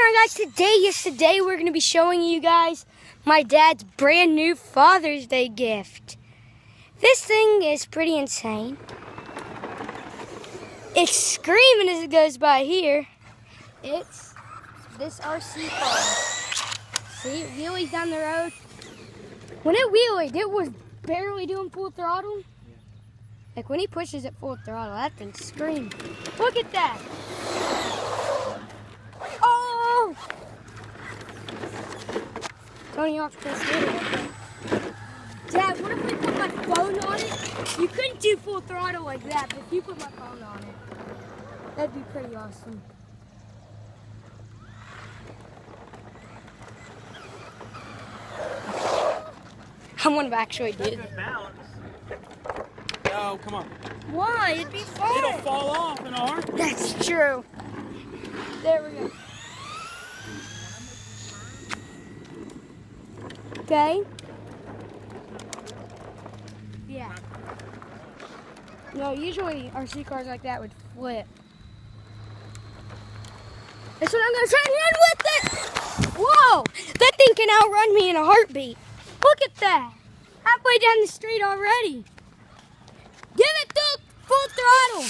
on, guys? Today we're going to be showing you guys my dad's brand new Father's Day gift. This thing is pretty insane. It's screaming as it goes by here. It's this RC car. See, it wheelies down the road. When it wheelied, it was barely doing full throttle. Like when he pushes it full throttle, that thing screams. Look at that. Oh! Tony Hawk's pretty scary. Dad, what if we put my phone on it? You couldn't do full throttle like that, but if you put my phone on it, that'd be pretty awesome. I'm gonna actually do it. No, come on. Why? It'd be fun. It'll fall off in our. That's true. There we go. Okay. Yeah. No, usually RC cars like that would flip. That's what I'm gonna try and run with it. Whoa! That thing can outrun me in a heartbeat. Look at that. Halfway down the street already. Give it the full throttle.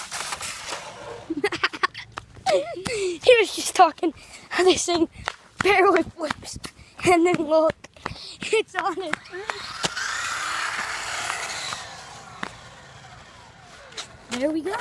He was just talking how this thing barely flips. And then look, it's on its roof. There we go.